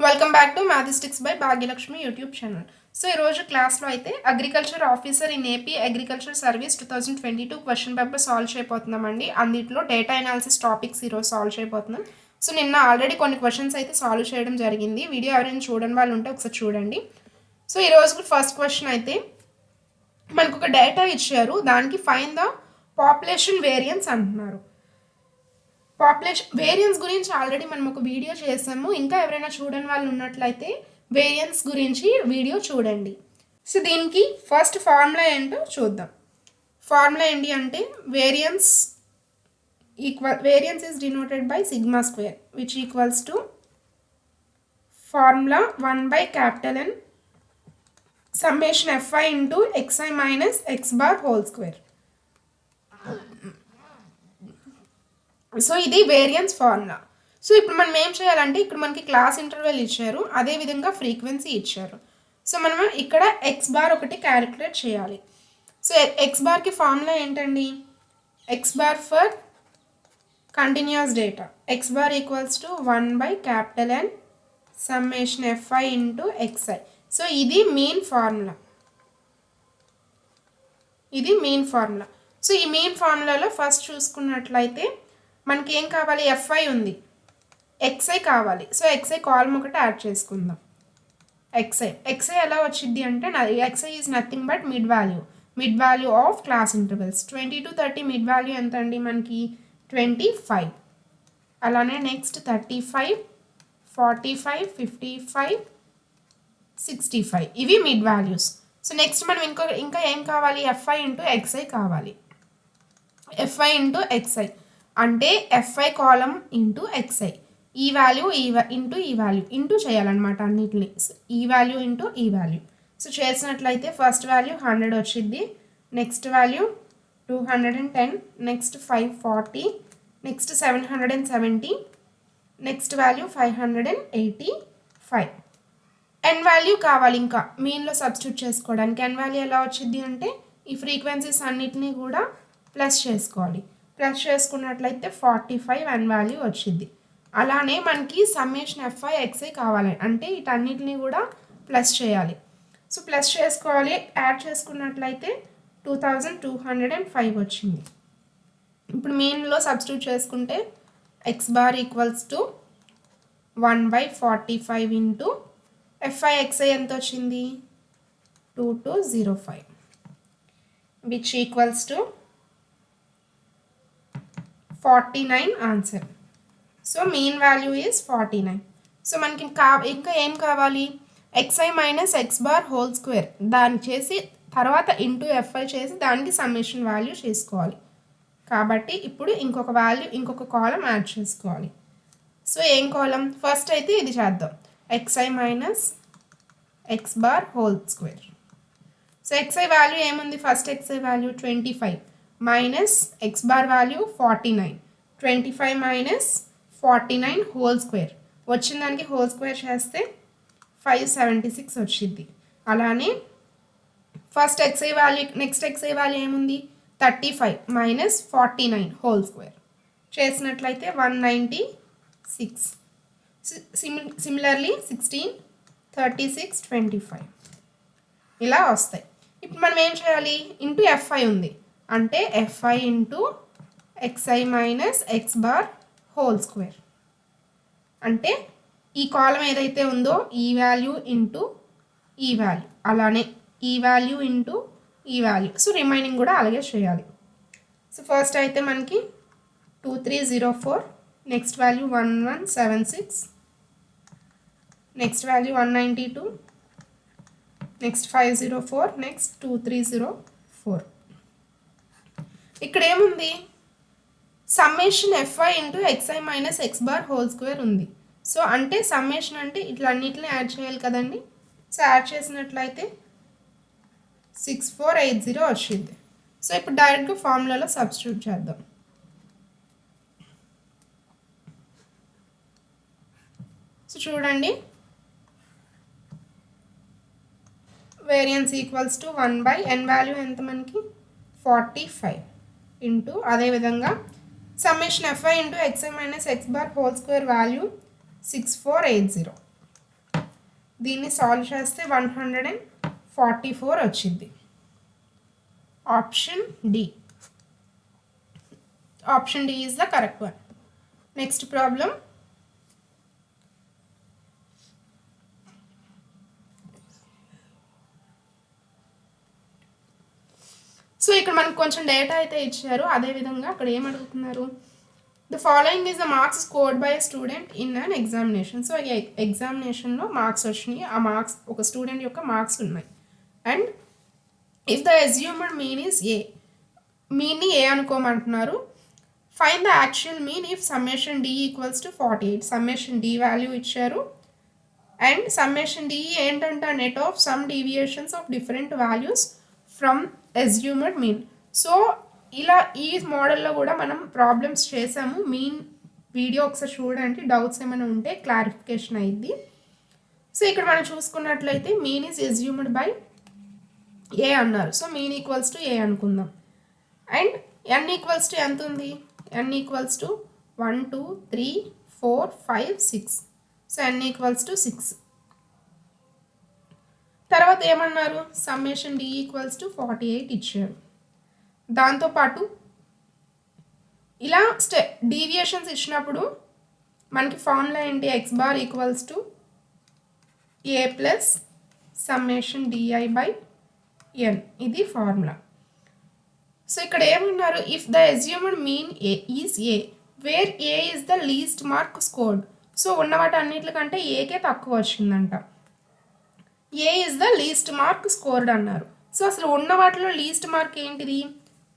Welcome back to mathematics by Bhagyalakshmi YouTube channel. So ఈరోజు క్లాస్లో అయితే agriculture officer in AP agriculture service 2022 question paper solve చేయబోతున్నామండి. అందులో data analysis topics ఈరోజు solve చేయబోతున్నాం. సో నిన్న ఆల్రెడీ కొన్ని క్వశ్చన్స్ అయితే సాల్వ్ చేయడం జరిగింది. వీడియో ఎవరైనా చూడని వాళ్ళు ఉంటే ఒకసారి చూడండి. సో ఈరోజు ఫస్ట్ క్వశ్చన్ అయితే మనకు ఒక డేటా ఇచ్చారు, దానికి ఫైండ్ ద పాపులేషన్ వేరియన్స్ అంటున్నారు. పాపులేషన్ వేరియన్స్ గురించి ఆల్రెడీ మనం ఒక వీడియో చేసాము. ఇంకా ఎవరైనా చూడని వాళ్ళు ఉన్నట్లయితే వేరియన్స్ గురించి వీడియో చూడండి. సో దీనికి ఫస్ట్ ఫార్ములా ఏంటో చూద్దాం. ఫార్ములా ఏంటి అంటే variance is denoted by sigma square which equals to formula 1/N summation fi into xi minus x bar whole square. So ఇది వేరియన్స్ ఫార్ములా. సో ఇప్పుడు మనం ఏం చేయాలంటే ఇక్కడ మనకి క్లాస్ ఇంటర్వెల్ ఇచ్చారు, అదేవిధంగా ఫ్రీక్వెన్సీ ఇచ్చారు. సో మనం ఇక్కడ ఎక్స్ బార్ ఒకటి క్యాలిక్యులేట్ చేయాలి. సో ఎక్స్ బార్కి ఫార్ములా ఏంటండి? X bar for continuous data, X bar equals to 1/N summation fi into xi. So ఇది మెయిన్ ఫార్ములా, ఇది మెయిన్ ఫార్ములా. సో ఈ మెయిన్ ఫార్ములాలో ఫస్ట్ చూసుకున్నట్లయితే మనకి ఏం కావాలి? fi ఉంది, xi కావాలి. సో xi కాలమ్ ఒకటి యాడ్ చేసుకుందాం. xi ఎలా వచ్చింది అంటే xi is nothing but mid value of class intervals. 20 to 30 mid value ఎంత అండి మనకి? 25. అలానే నెక్స్ట్ 35, 45, 55, 65 ఇవి మిడ్ వాల్యూస్. సో నెక్స్ట్ మనం ఇంకా ఏం కావాలి? fi ఇంటూ xi కావాలి. fi ఇంటూ xi అంటే fi కాలం ఇంటూ xi, ఈ వాల్యూ ఇంటూ ఈ వాల్యూ ఇంటూ చేయాలన్నమాట అన్నిటిని. ఈ వాల్యూ ఇంటూ ఈ వాల్యూ. సో చేసినట్లయితే ఫస్ట్ వాల్యూ 100 వచ్చింది, next value 210, next 540, next 770, next value 585. ఎన్ వాల్యూ కావాలి ఇంకా మీన్లో సబ్స్టిట్యూట్ చేసుకోవడానికి. ఎన్ వాల్యూ ఎలా వచ్చింది అంటే ఈ ఫ్రీక్వెన్సీస్ అన్నిటినీ కూడా ప్లస్ చేసుకోవాలి. ప్లస్ చేసుకున్నట్లయితే 45 ఎన్ వాల్యూ వచ్చింది. అలానే మనకి సమ్మేషన్ fi xi కావాలి అంటే వీటన్నిటిని కూడా ప్లస్ చేయాలి. సో ప్లస్ చేసుకోవాలి, యాడ్ చేసుకున్నట్లయితే 2205 వచ్చింది. ఇప్పుడు మెయిన్లో సబ్స్టిట్యూట్ చేసుకుంటే X bar equals to 1/45 into fi xi ఎంత వచ్చింది? 2205 which equals to 49 answer. So main value is 49. So మనకి ఇంకా ఏం కావాలి? xi minus X bar whole square దాన్ని చేసి తర్వాత ఇంటూ fi చేసి దానికి సమ్మేషన్ వాల్యూ చేసుకోవాలి. కాబట్టి ఇప్పుడు ఇంకొక కాలం యాడ్ చేసుకోవాలి. సో ఏం కాలం? ఫస్ట్ అయితే ఇది చేద్దాం, xi minus X bar whole square. So xi value ఏముంది? First xi value 25 minus X bar value 49, 25 minus 49 whole square. వచ్చిన దానికి హోల్ స్క్వేర్ చేస్తే 576 వచ్చింది. అలానే first xi value next xi value ఏముంది? 35 మైనస్ 49 హోల్ స్క్వేర్ చేసినట్లయితే 196. సిమిలర్లీ 16, 36, 25 ఇలా వస్తాయి. ఇప్పుడు మనం ఏం చేయాలి? ఇంటూ fi ఉంది అంటే fi into xi minus X bar whole square అంటే ఈ కాలం ఏదైతే ఉందో ఈ వాల్యూ ఇంటూ ఈ వాల్యూ, అలానే ఈ వాల్యూ ఇంటూ ఈ వాల్యూ. సో రిమైనింగ్ కూడా అలాగే చేయాలి. సో ఫస్ట్ అయితే మనకి 2304, next value 1176, next value 192, next 504, next 2304. ఇక్కడ ఏముంది? Summation fi into xi minus X bar whole square ఉంది. సో అంటే సమ్మేషన్ అంటే ఇట్లా అన్నిటిని యాడ్ చేయాలి కదండి. సో యాడ్ చేసినట్లయితే 6480 వచ్చింది. సో ఇప్పుడు డైరెక్ట్గా ఫార్ములాలో సబ్స్టిట్యూట్ చేద్దాం. సో చూడండి, variance equals to 1/n value ఎంత మనకి? 45 ఇంటూ అదేవిధంగా summation fi into xi minus X bar whole square value 6480. దీన్ని సాల్వ్ చేస్తే 144 వచ్చింది. Option D. Option D is the correct one. Next problem. So ఇక్కడ మనకు కొంచెం డేటా అయితే ఇచ్చారు. అదేవిధంగా అక్కడ ఏం అడుగుతున్నారు, the following is the marks scored by student in an examination. So ఎగ్జామినేషన్లో మార్క్స్ వచ్చినాయి. ఆ మార్క్స్ ఒక స్టూడెంట్ యొక్క మార్క్స్ ఉన్నాయి. And if the assumed mean is A, మీన్ని ఏ అనుకోమంటున్నారు. Find the actual mean if summation D equals to 48. Summation D value ఇచ్చారు. And summation D ఏంటంటే net of sum deviations of different values from assumed mean. So ఇలా ఈ మోడల్లో కూడా మనం problems చేసాము. మీన్ వీడియో ఒకసారి చూడండి, డౌట్స్ ఏమైనా ఉంటే క్లారిఫికేషన్ అయ్యింది. సో ఇక్కడ మనం చూసుకున్నట్లయితే mean is assumed by A అన్నారు. So mean equals to A అనుకుందాం. అండ్ ఎన్ ఈక్వల్స్ టు ఎంత ఉంది, N equals to 1 2 3 4 5 6. So N equals to 6. తర్వాత ఏమన్నారు, సమ్మేషన్ డి ఈక్వల్స్ టు 48 ఇచ్చారు. దాంతోపాటు ఇలా డీవియేషన్స్ ఇచ్చినప్పుడు మనకి ఫార్ములా ఏంటి, X bar equals to A plus summation D I by N. ఇది ఫార్ములా. సో ఇక్కడ ఏమన్నారు, if the assumed mean A is A where A is the least mark scored. So ఉన్న వాటి అన్నిటికంటే ఏకే తక్కువ వచ్చిందంట. A is the least mark scored అన్నారు. సో అసలు ఉన్న వాటిలో లీస్ట్ మార్క్ ఏంటిది,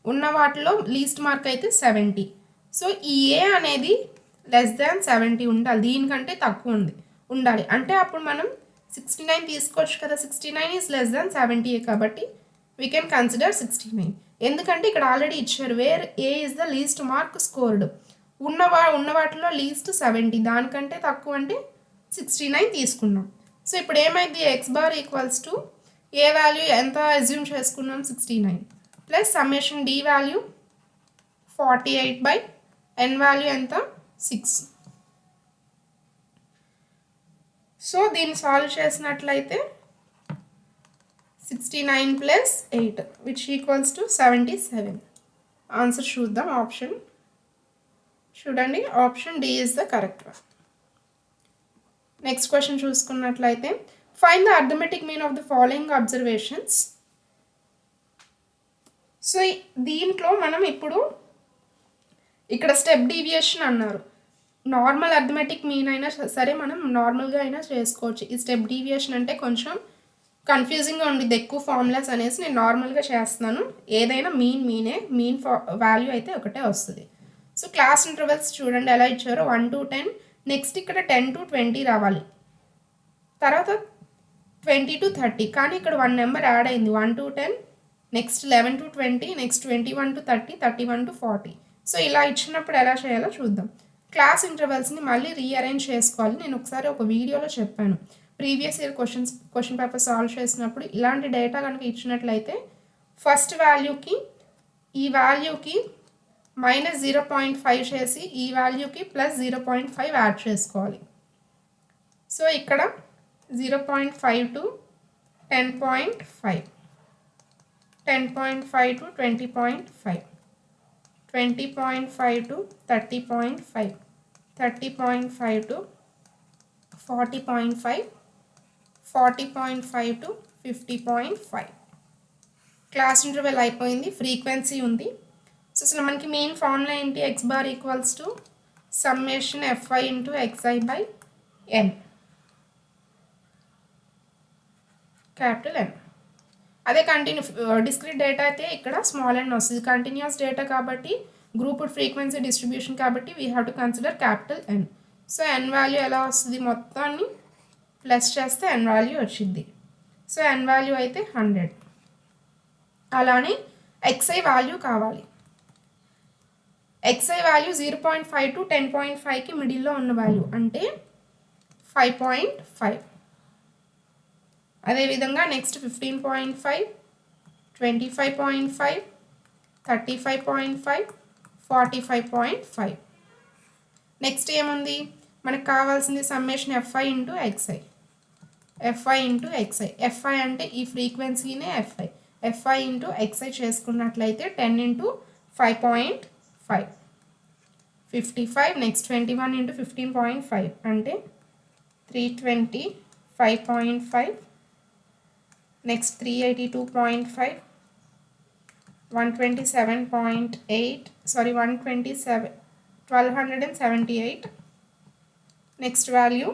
ఉన్న వాటిలో లీస్ట్ మార్క్ అయితే 70. సో ఈ ఏ అనేది లెస్ దాన్ 70 ఉండాలి, దీనికంటే తక్కువ ఉండాలి. అంటే అప్పుడు మనం 69 తీసుకోవచ్చు కదా. 69 ఈజ్ లెస్ దాన్ 70 కాబట్టి వీ కెన్ కన్సిడర్ 69. ఎందుకంటే ఇక్కడ ఆల్రెడీ ఇచ్చారు where A is the least mark scored. ఉన్న వాటిలో లీస్ట్ 70, దానికంటే తక్కువ అంటే 69 తీసుకున్నాం. సో ఇప్పుడు ఏమైంది, x bar equals to A value ఎంత అజ్యూమ్ చేసుకున్నాం 69 plus summation D value 48 by N value ఎంత 6. సో దీన్ని సాల్వ్ చేసినట్లయితే 69 plus 8 which equals to 77. Answer చూద్దాం. ఆప్షన్ చూడండి, option D is the correct one. Next question చూసుకున్నట్లయితే find the arithmetic mean of the following observations. So దీంట్లో మనం ఇప్పుడు ఇక్కడ స్టెప్ డీవియేషన్ అన్నారు. నార్మల్ అర్థమెటిక్ మీన్ అయినా సరే మనం నార్మల్గా అయినా చేసుకోవచ్చు. ఈ స్టెప్ డీవియేషన్ అంటే కొంచెం కన్ఫ్యూజింగ్గా ఉండిద్ది, ఎక్కువ ఫార్ములాస్ అనేసి నేను నార్మల్గా చేస్తున్నాను. ఏదైనా మీన్ వాల్యూ అయితే ఒకటే వస్తుంది. సో క్లాస్ ఇంటర్వెల్స్ చూడండి ఎలా ఇచ్చారో, 1 to 10. నెక్స్ట్ ఇక్కడ 10 to 20 రావాలి, తర్వాత 20 to 30. కానీ ఇక్కడ 1 నెంబర్ యాడ్ అయింది, 1 to 10, next 11 to 20, next 21 to 30, 31 to 40. So ఇలా ఇచ్చినప్పుడు ఎలా చేయాలో చూద్దాం. క్లాస్ ఇంటర్వెల్స్ని మళ్ళీ రీఅరేంజ్ చేసుకోవాలి. నేను ఒకసారి ఒక వీడియోలో చెప్పాను, previous year question paper solve చేసినప్పుడు ఇలాంటి డేటా కనుక ఇచ్చినట్లయితే ఫస్ట్ వాల్యూకి ఈ వాల్యూకి -0.5 చేసి ఈ వాల్యూకి +0.5 యాడ్ చేసుకోవాలి. సో ఇక్కడ 0.5 to 10.5, 10.5 to 20.5, 20.5 to 30.5, 30.5 to 40.5, 40.5 to 50.5. Class interval అయిపోయింది, ఫ్రీక్వెన్సీ ఉంది. సో అసలు మనకి మెయిన్ ఫార్ములా ఏంటి, X bar equals to summation F I into X I by N, capital N. అదే డిస్క్రీట్ డేటా అయితే ఇక్కడ స్మాల్ ఎన్ వస్తుంది. కంటిన్యూస్ డేటా కాబట్టి గ్రూప్డ్ ఫ్రీక్వెన్సీ డిస్ట్రిబ్యూషన్ కాబట్టి we have to consider capital N. So N value ఎలా వస్తుంది, మొత్తాన్ని ప్లస్ చేస్తే ఎన్ వాల్యూ వచ్చింది. సో ఎన్ వాల్యూ అయితే 100. అలానే ఎక్స్ఐ వాల్యూ కావాలి. ఎక్స్ఐ వాల్యూ 0.5 to 10.5కి మిడిల్లో ఉన్న వాల్యూ అంటే 5.5. అదేవిధంగా నెక్స్ట్ 15.5, 25.5, 35.5, 45.5. నెక్స్ట్ ఏముంది, మనకు కావాల్సింది summation F I into X I. F I into X I. F I అంటే ఈ ఫ్రీక్వెన్సీనే ఎఫ్ఐ. ఎఫ్ఐ ఇంటూ ఎక్స్ఐ చేసుకున్నట్లయితే 10 ఇంటూ 5.5 55. నెక్స్ట్ 21 ఇంటూ 15.5 అంటే 325.5. Next 382.5 127.8 sorry 1278. Next value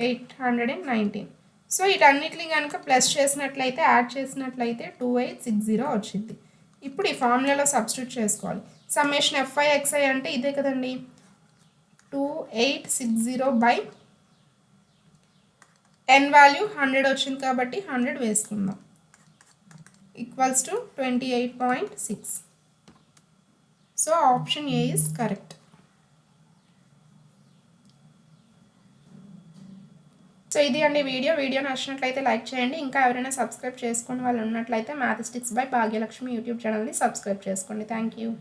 819. So వీటన్నిటిని కనుక ప్లస్ చేసినట్లయితే యాడ్ చేసినట్లయితే 2860 వచ్చింది. ఇప్పుడు ఈ ఫార్ములాలో సబ్స్టిట్యూట్ చేసుకోవాలి. సమ్మేషన్ ఎఫ్ఐ ఎక్స్ఐ అంటే ఇదే కదండి, 2860 బై n వాల్యూ 100 వచ్చింది కాబట్టి 100 వేసుకుందాం, equals to 28.6. So option A is correct. So ఇది అండి వీడియో నచ్చినట్లయితే లైక్ చేయండి. ఇంకా ఎవరైనా సబ్స్క్రైబ్ చేసుకుని వాళ్ళు ఉన్నట్లయితే మ్యాథమెటిక్స్ బై భాగ్యలక్ష్మి యూట్యూబ్ ఛానల్ని సబ్స్క్రైబ్ చేసుకోండి. Thank you.